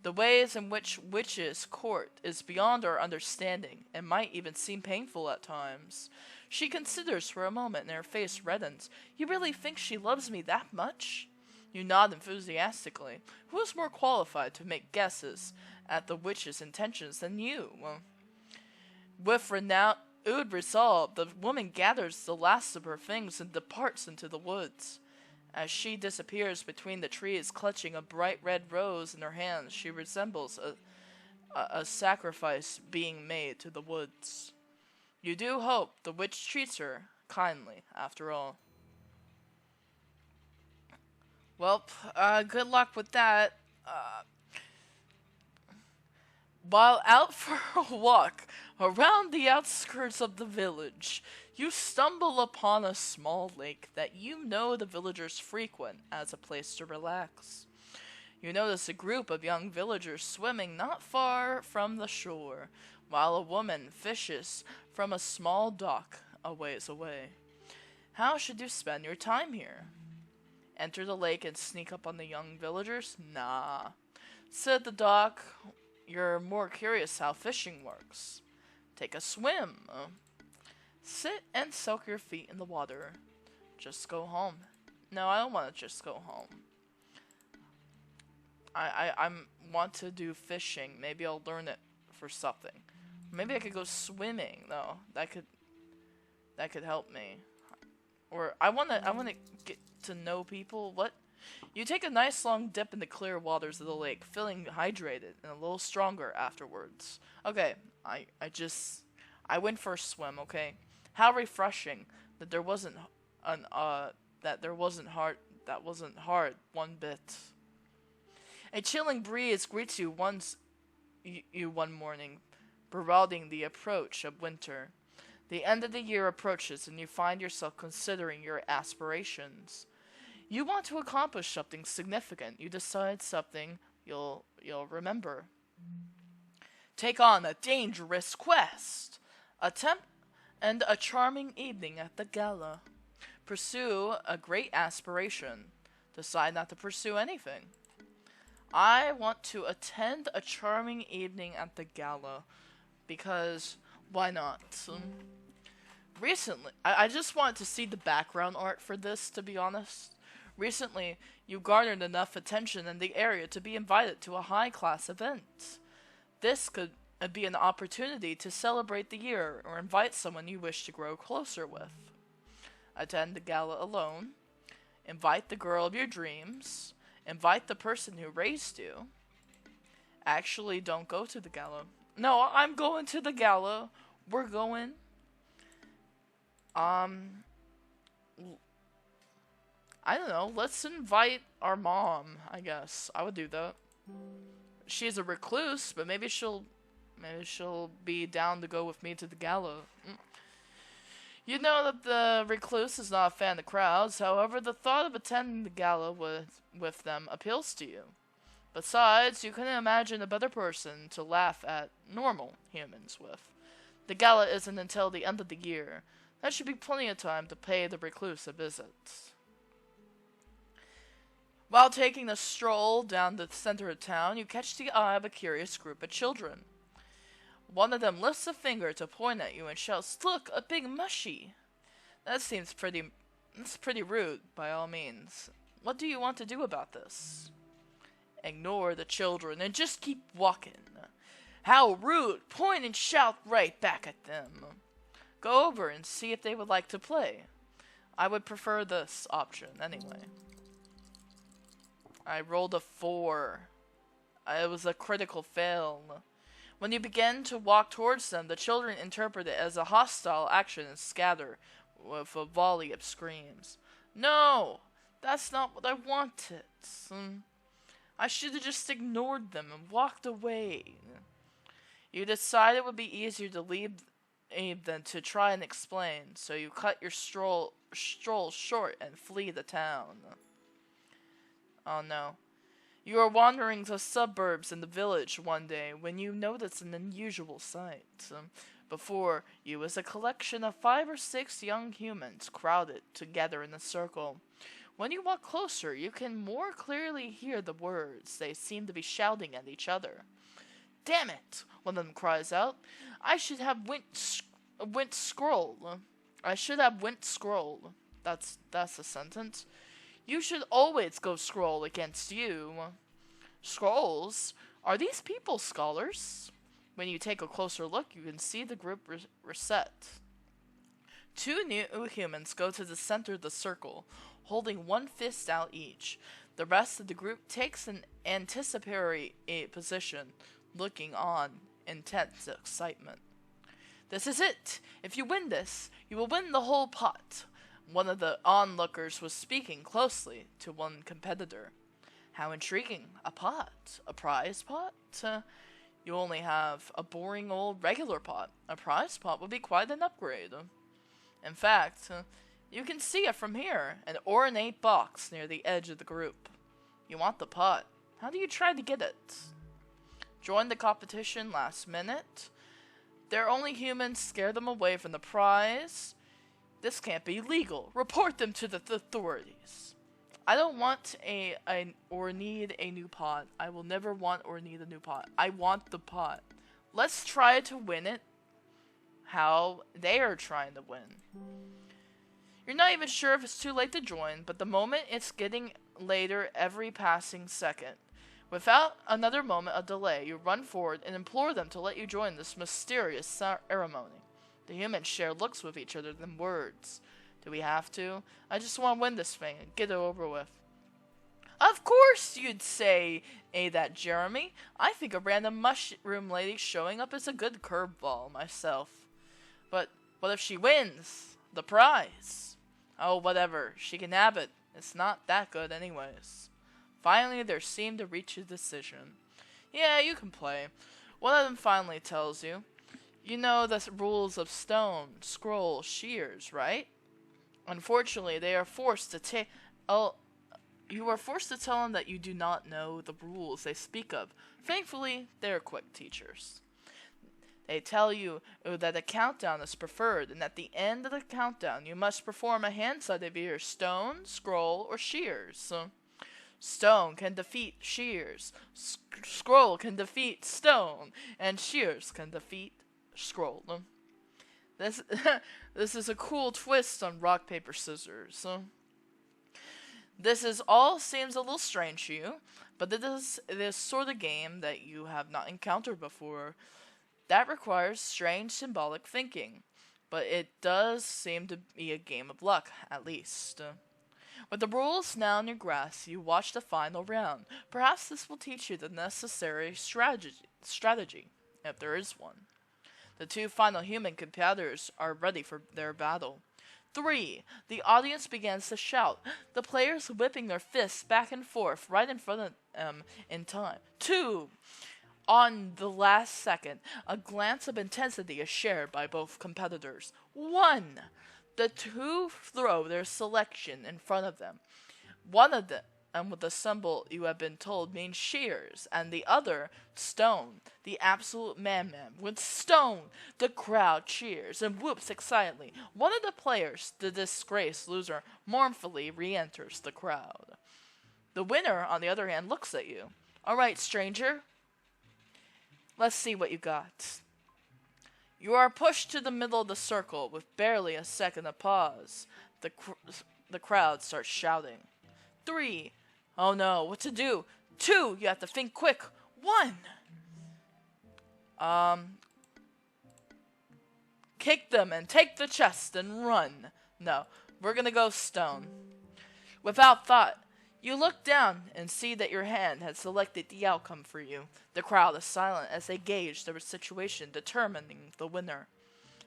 Speaker 1: The ways in which witches court is beyond our understanding, and might even seem painful at times. She considers for a moment, and her face reddens. You really think she loves me that much? You nod enthusiastically. Who is more qualified to make guesses at the witch's intentions than you? With renewed resolve, the woman gathers the last of her things and departs into the woods. As she disappears between the trees, clutching a bright red rose in her hands, she resembles a sacrifice being made to the woods. You do hope the witch treats her kindly, after all. Well, good luck with that. While out for a walk around the outskirts of the village, you stumble upon a small lake that you know the villagers frequent as a place to relax. You notice a group of young villagers swimming not far from the shore, while a woman fishes from a small dock a ways away. How should you spend your time here? Enter the lake and sneak up on the young villagers? Nah. Sit at the dock. You're more curious how fishing works. Take a swim. Sit and soak your feet in the water. Just go home. No, I don't want to just go home. I want to do fishing. Maybe I'll learn it for something. Maybe I could go swimming though. That could help me. Or I wanna get to know people. What? You take a nice long dip in the clear waters of the lake, feeling hydrated and a little stronger afterwards. Okay, I went for a swim, okay? How refreshing that there wasn't hard one bit. A chilling breeze greets you one morning, heralding the approach of winter. The end of the year approaches and you find yourself considering your aspirations. You want to accomplish something significant. You decide something you'll remember. Take on a dangerous quest. Attempt and a charming evening at the gala. Pursue a great aspiration. Decide not to pursue anything. I want to attend a charming evening at the gala because why not? Recently, I just wanted to see the background art for this, to be honest. Recently, you garnered enough attention in the area to be invited to a high-class event. This could be an opportunity to celebrate the year or invite someone you wish to grow closer with. Attend the gala alone. Invite the girl of your dreams. Invite the person who raised you. Actually, don't go to the gala. No, I'm going to the gala. We're going. I don't know. Let's invite our mom, I guess. I would do that. She's a recluse, but maybe she'll be down to go with me to the gala. You know that the recluse is not a fan of crowds. However, the thought of attending the gala with them appeals to you. Besides, you couldn't imagine a better person to laugh at normal humans with. The gala isn't until the end of the year. That should be plenty of time to pay the recluse a visit. While taking a stroll down the center of town, you catch the eye of a curious group of children. One of them lifts a finger to point at you and shouts, "Look, a big mushy!" That's pretty rude, by all means. What do you want to do about this? Ignore the children and just keep walking. How rude! Point and shout right back at them. Go over and see if they would like to play. I would prefer this option, anyway. I rolled a 4. It was a critical fail. When you begin to walk towards them, the children interpret it as a hostile action and scatter with a volley of screams. No! That's not what I wanted. I should have just ignored them and walked away. You decide it would be easier to leave than to try and explain, so you cut your stroll short and flee the town. Oh no. You are wandering the suburbs in the village one day when you notice an unusual sight. Before you is a collection of 5 or 6 young humans crowded together in a circle. When you walk closer, you can more clearly hear the words they seem to be shouting at each other. Damn it! One of them cries out. I should have went scroll. I should have went scroll. That's a sentence. You should always go scroll against you. Scrolls? Are these people scholars? When you take a closer look, you can see the group reset. 2 new humans go to the center of the circle, holding one fist out each. The rest of the group takes an anticipatory position, looking on in intense excitement. This is it! If you win this, you will win the whole pot. One of the onlookers was speaking closely to one competitor. How intriguing. A pot? A prize pot? You only have a boring old regular pot. A prize pot would be quite an upgrade. In fact, you can see it from here, an ornate box near the edge of the group. You want the pot. How do you try to get it? Join the competition last minute. They're only humans, scare them away from the prize. This can't be legal. Report them to the authorities. I don't want or need a new pot. I will never want or need a new pot. I want the pot. Let's try to win it how they are trying to win. You're not even sure if it's too late to join, but the moment it's getting later every passing second. Without another moment of delay, you run forward and implore them to let you join this mysterious ceremony. The humans share looks with each other than words. Do we have to? I just want to win this thing and get it over with. Of course you'd say that, Jeremy. I think a random mushroom lady showing up is a good curveball myself. But what if she wins the prize? Oh, whatever. She can have it. It's not that good anyways. Finally, they seem to reach a decision. Yeah, you can play. One of them finally tells you. You know the rules of stone, scroll, shears, right? Unfortunately, they are forced to you are forced to tell them that you do not know the rules they speak of. Thankfully, they are quick teachers. They tell you that a countdown is preferred, and at the end of the countdown, you must perform a hand side of either stone, scroll, or shears. Stone can defeat shears, scroll can defeat stone, and shears can defeat scroll. This is a cool twist on rock, paper, scissors. This all seems a little strange to you, but it is sort of game that you have not encountered before. That requires strange symbolic thinking, but it does seem to be a game of luck, at least. With the rules now in your grasp, you watch the final round. Perhaps this will teach you the necessary strategy, if there is one. The two final human competitors are ready for their battle. 3. The audience begins to shout, the players whipping their fists back and forth right in front of them in time. 2. On the last second, a glance of intensity is shared by both competitors. 1. The two throw their selection in front of them. One of them, with the symbol you have been told, means shears, and the other, stone, the absolute man-man. With stone, the crowd cheers and whoops excitedly. One of the players, the disgraced loser, mournfully re-enters the crowd. The winner, on the other hand, looks at you. All right, stranger. Let's see what you got. You are pushed to the middle of the circle with barely a second of pause. The crowd starts shouting. 3. Oh no, what to do? 2. You have to think quick. 1. Kick them and take the chest and run. No, we're gonna go stone. Without thought, you look down and see that your hand had selected the outcome for you. The crowd is silent as they gauge the situation, determining the winner.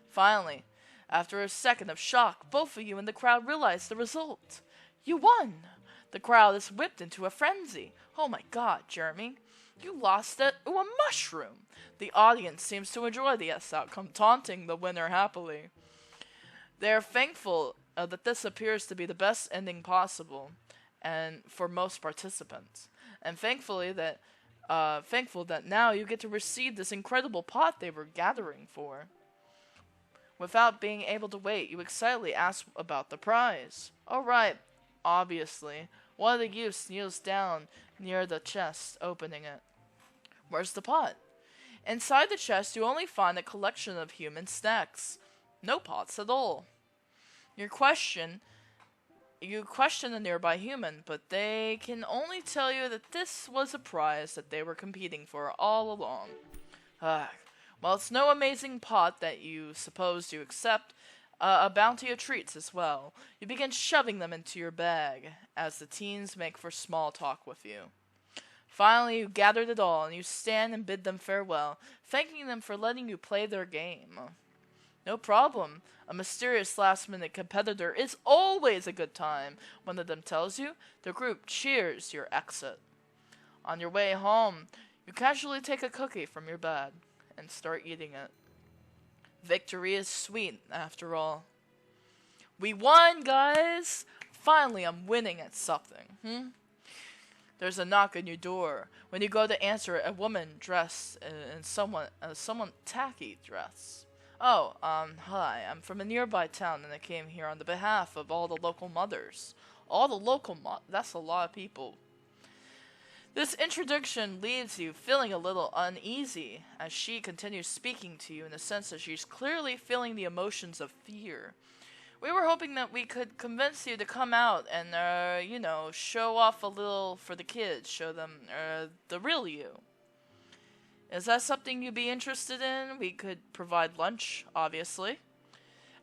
Speaker 1: Finally, after a second of shock, both of you and the crowd realize the result. You won! The crowd is whipped into a frenzy. Oh my god, Jeremy. You lost it to a mushroom. The audience seems to enjoy the outcome, taunting the winner happily. They are thankful that this appears to be the best ending possible, and for most participants, and thankful that now you get to receive this incredible pot they were gathering for. Without being able to wait, you excitedly ask about the prize. All right, obviously, one of the youths kneels down near the chest, opening it. Where's the pot? Inside the chest, you only find a collection of human snacks. No pots at all. You question a nearby human, but they can only tell you that this was a prize that they were competing for all along. Well, it's no amazing pot that you suppose you accept, a bounty of treats as well. You begin shoving them into your bag, as the teens make for small talk with you. Finally, you gathered it all, and you stand and bid them farewell, thanking them for letting you play their game. No problem. A mysterious last-minute competitor is always a good time. One of them tells you. The group cheers your exit. On your way home, you casually take a cookie from your bag and start eating it. Victory is sweet, after all. We won, guys! Finally, I'm winning at something. There's a knock on your door. When you go to answer it, a woman dressed in somewhat tacky dress. Oh, hi, I'm from a nearby town and I came here on the behalf of all the local mothers. All the that's a lot of people. This introduction leaves you feeling a little uneasy as she continues speaking to you in the sense that she's clearly feeling the emotions of fear. We were hoping that we could convince you to come out and, show off a little for the kids, show them, the real you. Is that something you'd be interested in? We could provide lunch, obviously.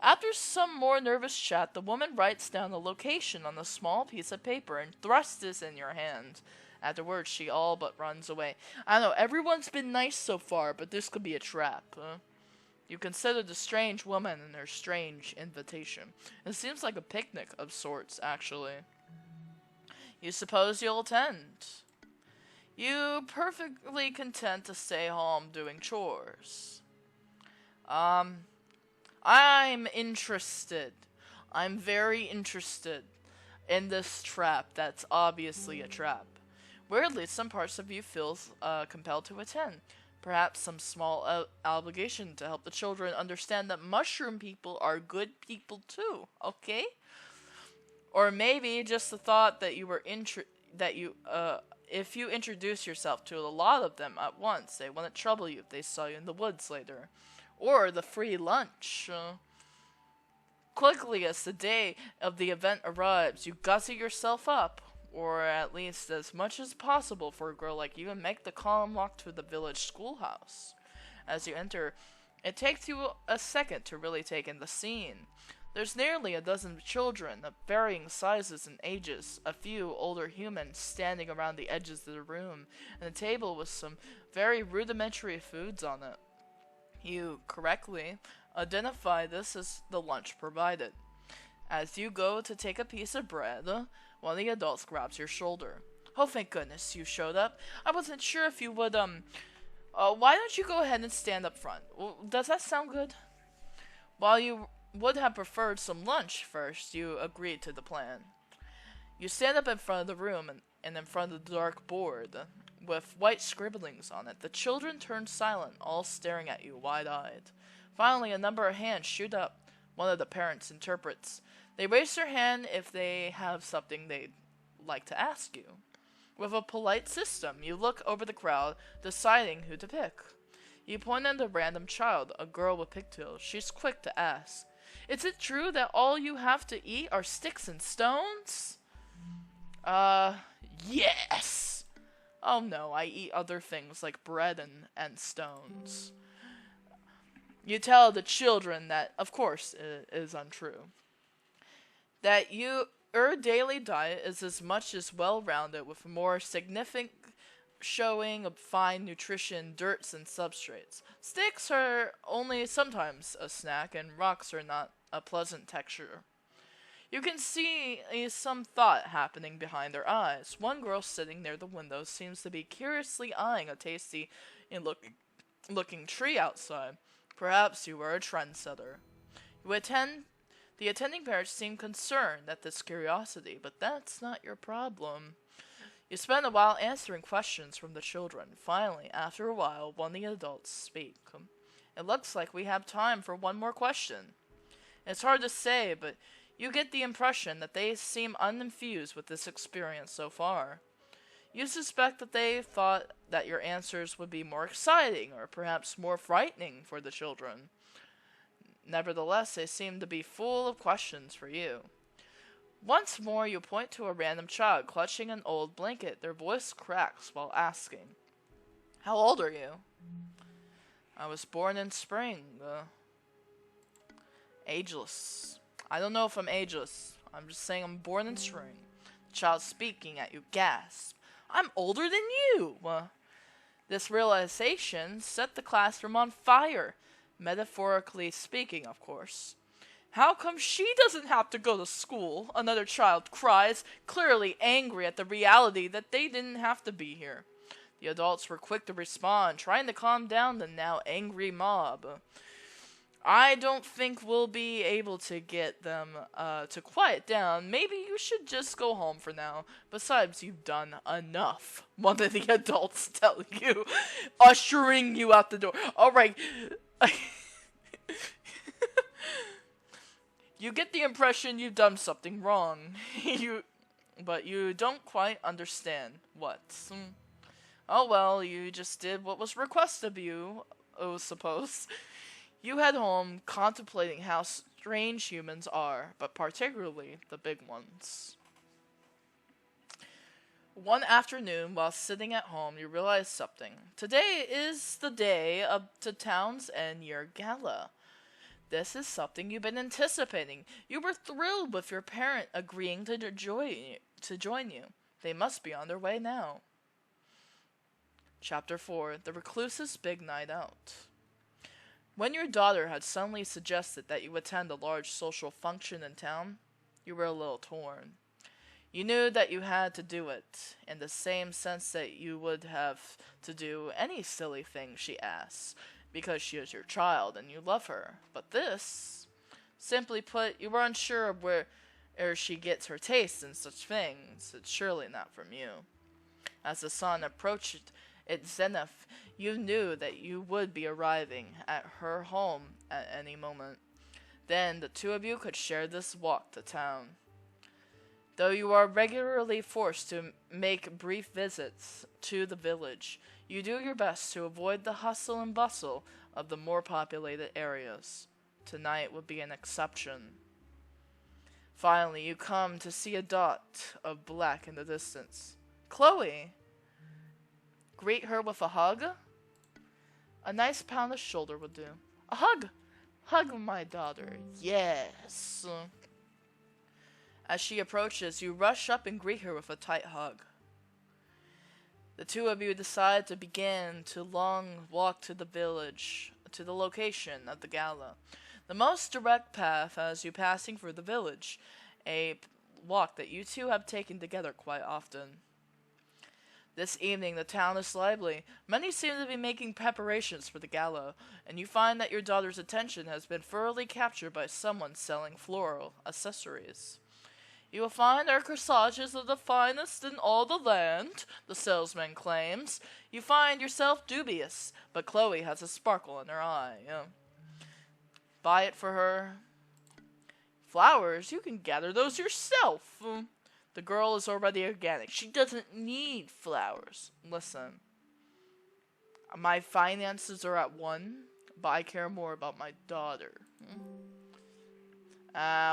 Speaker 1: After some more nervous chat, the woman writes down the location on a small piece of paper and thrusts this in your hand. Afterwards, she all but runs away. I know, everyone's been nice so far, but this could be a trap. You consider the strange woman and her strange invitation. It seems like a picnic of sorts, actually. You suppose you'll attend? You perfectly content to stay home doing chores. I'm interested. I'm very interested in this trap that's obviously a trap. Weirdly, some parts of you feel compelled to attend. Perhaps some small obligation to help the children understand that mushroom people are good people too, okay? Or maybe just the thought that if you introduce yourself to a lot of them at once, they wouldn't trouble you if they saw you in the woods later. Or the free lunch. Quickly as the day of the event arrives, you gussy yourself up, or at least as much as possible for a girl like you, and make the calm walk to the village schoolhouse. As you enter, it takes you a second to really take in the scene. There's nearly a dozen children of varying sizes and ages, a few older humans standing around the edges of the room, and a table with some very rudimentary foods on it. You correctly identify this as the lunch provided. As you go to take a piece of bread, one of the adults grabs your shoulder. Oh, thank goodness you showed up. I wasn't sure if you would, why don't you go ahead and stand up front? Does that sound good? While you would have preferred some lunch first, you agreed to the plan. You stand up in front of the room and in front of the dark board with white scribblings on it. The children turn silent, all staring at you wide-eyed. Finally, a number of hands shoot up. One of the parents interprets. They raise their hand if they have something they'd like to ask you. With a polite system, you look over the crowd, deciding who to pick. You point at a random child, a girl with pigtails. She's quick to ask. Is it true that all you have to eat are sticks and stones? Yes! Oh no, I eat other things like bread and stones. You tell the children that, of course, it is untrue. That your daily diet is as much as well-rounded with a more significant showing of fine nutrition, dirts, and substrates. Sticks are only sometimes a snack, and rocks are not a pleasant texture. You can see some thought happening behind their eyes. One girl sitting near the window seems to be curiously eyeing a tasty and looking tree outside. Perhaps you are a trendsetter. The attending parents seem concerned at this curiosity, but that's not your problem. You spend a while answering questions from the children. Finally, after a while, one of the adults speak. It looks like we have time for one more question. It's hard to say, but you get the impression that they seem uninfused with this experience so far. You suspect that they thought that your answers would be more exciting or perhaps more frightening for the children. Nevertheless, they seem to be full of questions for you. Once more, you point to a random child clutching an old blanket. Their voice cracks while asking, "How old are you?" "I was born in spring, ageless." "I don't know if I'm ageless. I'm just saying I'm born in spring." The child speaking at you gasps, "I'm older than you!" This realization set the classroom on fire. Metaphorically speaking, of course. "How come she doesn't have to go to school?" another child cries, clearly angry at the reality that they didn't have to be here. The adults were quick to respond, trying to calm down the now angry mob. "I don't think we'll be able to get them to quiet down. Maybe you should just go home for now. Besides, you've done enough," one of the adults tell you, ushering you out the door. "Alright, You get the impression you've done something wrong. But you don't quite understand what. Oh well, you just did what was requested of you, I suppose. You head home, contemplating how strange humans are, but particularly the big ones. One afternoon, while sitting at home, you realize something. Today is the day of the town's end-year gala. This is something you've been anticipating. You were thrilled with your parent agreeing to join you. They must be on their way now. Chapter 4. The Recluse's Big Night Out. When your daughter had suddenly suggested that you attend a large social function in town, you were a little torn. You knew that you had to do it, in the same sense that you would have to do any silly thing she asks, because she is your child and you love her. But this, simply put, you were unsure of where she gets her taste in such things. It's surely not from you. As the sun approached its zenith, you knew that you would be arriving at her home at any moment. Then the two of you could share this walk to town. Though you are regularly forced to make brief visits to the village, you do your best to avoid the hustle and bustle of the more populated areas. Tonight would be an exception. Finally, you come to see a dot of black in the distance. Chloe! Greet her with a hug? A nice pound on the shoulder would do. A hug! Hug my daughter. Yes! As she approaches, you rush up and greet her with a tight hug. The two of you decide to begin to long walk to the village, to the location of the gala. The most direct path as you passing through the village, a walk that you two have taken together quite often. This evening the town is lively. Many seem to be making preparations for the gala, and you find that your daughter's attention has been thoroughly captured by someone selling floral accessories. You will find our corsages are the finest in all the land, the salesman claims. You find yourself dubious, but Chloe has a sparkle in her eye. Buy it for her. Flowers? You can gather those yourself. The girl is already organic. She doesn't need flowers. Listen, my finances are at 1, but I care more about my daughter.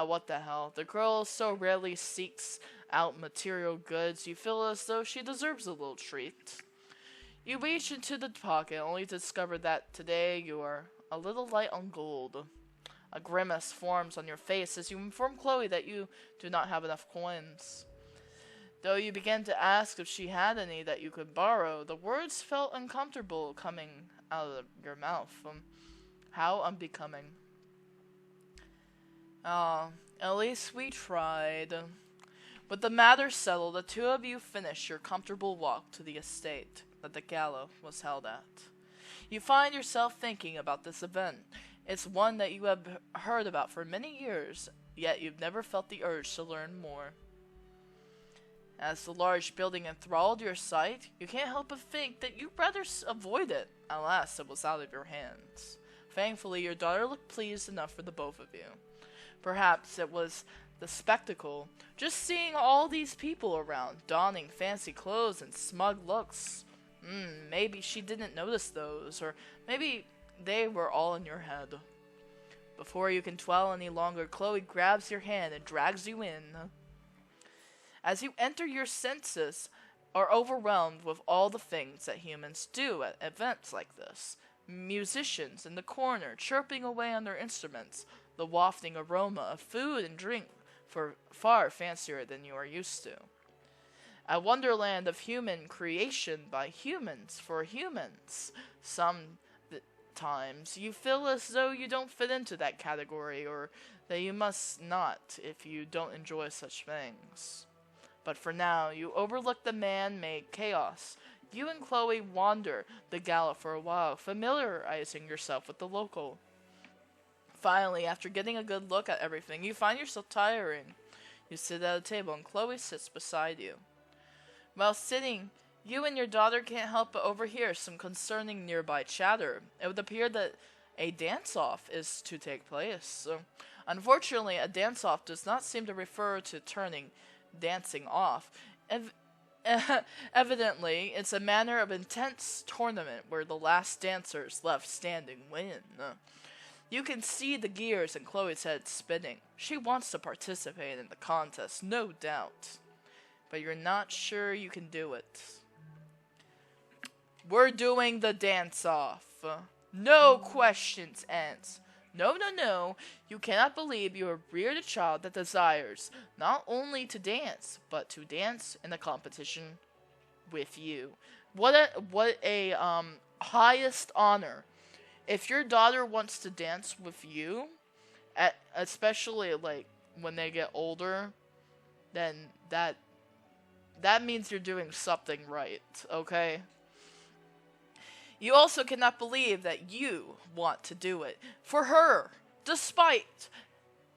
Speaker 1: What the hell. The girl so rarely seeks out material goods, you feel as though she deserves a little treat. You reach into the pocket, only to discover that today you are a little light on gold. A grimace forms on your face as you inform Chloe that you do not have enough coins. Though you began to ask if she had any that you could borrow, the words felt uncomfortable coming out of your mouth. How unbecoming. At least we tried. With the matter settled, the two of you finished your comfortable walk to the estate that the gala was held at. You find yourself thinking about this event. It's one that you have heard about for many years, yet you've never felt the urge to learn more. As the large building enthralled your sight, you can't help but think that you'd rather avoid it. Alas, it was out of your hands. Thankfully, your daughter looked pleased enough for the both of you. Perhaps it was the spectacle, just seeing all these people around, donning fancy clothes and smug looks. Maybe she didn't notice those, or maybe they were all in your head. Before you can dwell any longer, Chloe grabs your hand and drags you in. As you enter, your senses are overwhelmed with all the things that humans do at events like this. Musicians in the corner chirping away on their instruments, the wafting aroma of food and drink far fancier than you are used to. A wonderland of human creation by humans for humans. Sometimes you feel as though you don't fit into that category, or that you must not if you don't enjoy such things. But for now, you overlook the man-made chaos. You and Chloe wander the gala for a while, familiarizing yourself with the local. Finally, after getting a good look at everything, you find yourself tiring. You sit at a table and Chloe sits beside you. While sitting, you and your daughter can't help but overhear some concerning nearby chatter. It would appear that a dance-off is to take place. Unfortunately, a dance-off does not seem to refer to turning dancing off. Ev- Evidently, it's a manner of intense tournament where the last dancers left standing win. You can see the gears in Chloe's head spinning. She wants to participate in the contest, no doubt. But you're not sure you can do it. We're doing the dance-off. No questions asked. No, no, no. You cannot believe you have reared a child that desires not only to dance, but to dance in a competition with you. What a highest honor. If your daughter wants to dance with you, especially like when they get older, then that means you're doing something right, okay? You also cannot believe that you want to do it for her, despite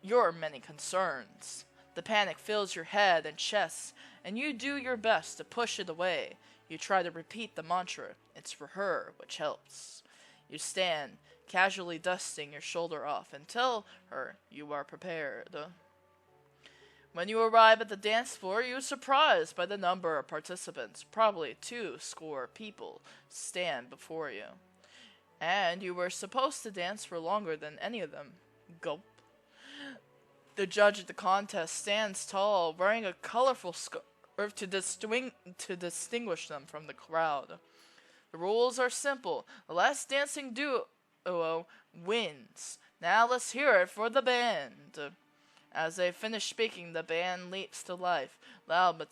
Speaker 1: your many concerns. The panic fills your head and chest, and you do your best to push it away. You try to repeat the mantra, "It's for her," which helps. You stand, casually dusting your shoulder off, and tell her you are prepared. When you arrive at the dance floor, you are surprised by the number of participants. Probably 20 people stand before you. And you were supposed to dance for longer than any of them. Gulp. The judge at the contest stands tall, wearing a colorful scarf to distinguish them from the crowd. The rules are simple. The last dancing duo wins. Now let's hear it for the band. As they finish speaking, the band leaps to life. Loud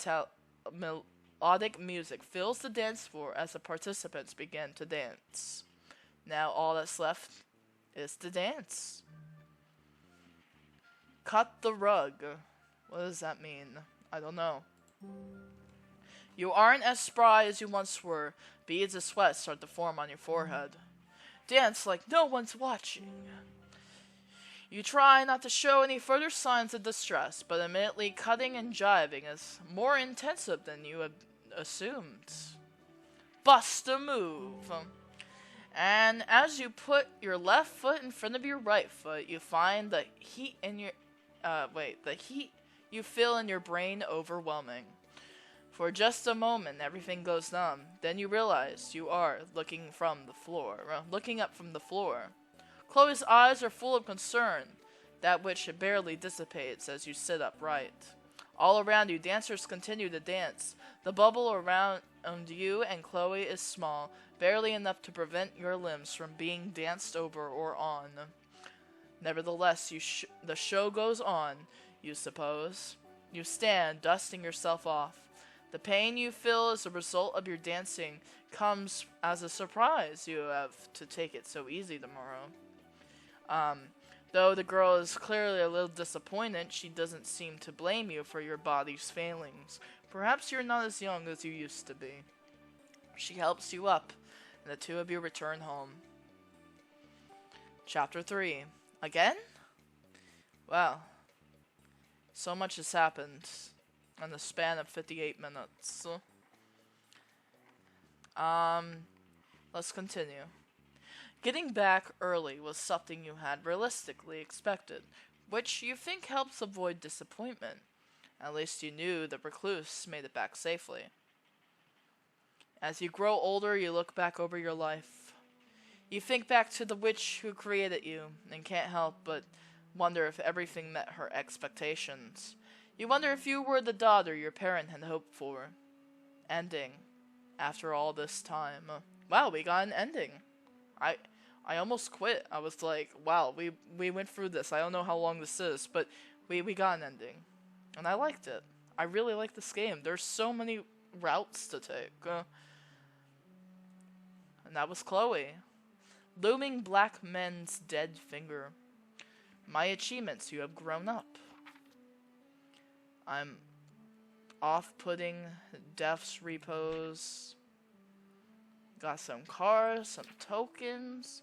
Speaker 1: melodic music fills the dance floor as the participants begin to dance. Now all that's left is to dance. Cut the rug. What does that mean? I don't know. You aren't as spry as you once were. Beads of sweat start to form on your forehead. Dance like no one's watching. You try not to show any further signs of distress, but admittedly cutting and jiving is more intensive than you had assumed. Bust a move. And as you put your left foot in front of your right foot, you find the heat you feel in your brain overwhelming. For just a moment, everything goes numb. Then you realize you are looking up from the floor. Chloe's eyes are full of concern, that which barely dissipates as you sit upright. All around you, dancers continue to dance. The bubble around you and Chloe is small, barely enough to prevent your limbs from being danced over or on. Nevertheless, the show goes on, you suppose. You stand, dusting yourself off. The pain you feel as a result of your dancing comes as a surprise. You have to take it so easy tomorrow. Though the girl is clearly a little disappointed, she doesn't seem to blame you for your body's failings. Perhaps you're not as young as you used to be. She helps you up, and the two of you return home. Chapter 3. Again? Wow. So much has happened in the span of 58 minutes. Let's continue. Getting back early was something you had realistically expected, which you think helps avoid disappointment. At least you knew the recluse made it back safely. As you grow older, you look back over your life. You think back to the witch who created you, and can't help but wonder if everything met her expectations. You wonder if you were the daughter your parent had hoped for. Ending. After all this time. Wow, we got an ending. I almost quit. I was like, wow, we went through this. I don't know how long this is, but we got an ending. And I liked it. I really like this game. There's so many routes to take. And that was Chloe. Looming black men's dead finger. My achievements, you have grown up. I'm off-putting death's repos. Got some cars, some tokens.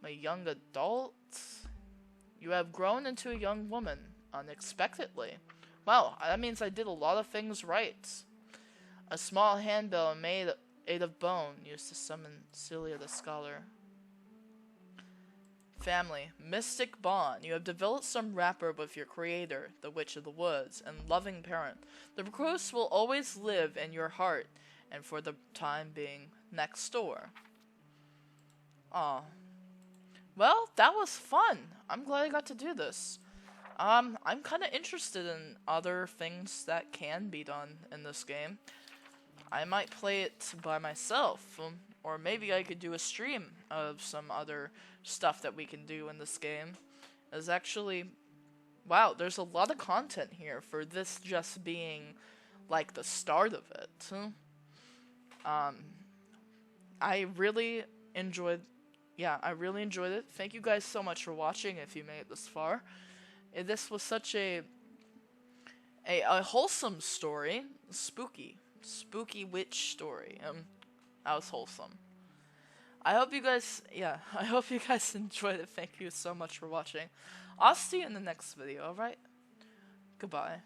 Speaker 1: My young adult. You have grown into a young woman unexpectedly. Wow, that means I did a lot of things right. A small handbell made of bone used to summon Celia the Scholar. Family. Mystic bond. You have developed some rapport with your creator, the Witch of the Woods, and loving parent. The recluse will always live in your heart, and for the time being, next door. Aw. Well, that was fun. I'm glad I got to do this. I'm kind of interested in other things that can be done in this game. I might play it by myself, or maybe I could do a stream of some other stuff that we can do in this game. It's actually, wow, there's a lot of content here for this just being like the start of it. I really enjoyed, I really enjoyed it. Thank you guys so much for watching if you made it this far. This was such a wholesome story, spooky witch story. That was wholesome. I hope you guys, I hope you guys enjoyed it. Thank you so much for watching. I'll see you in the next video, alright? Goodbye.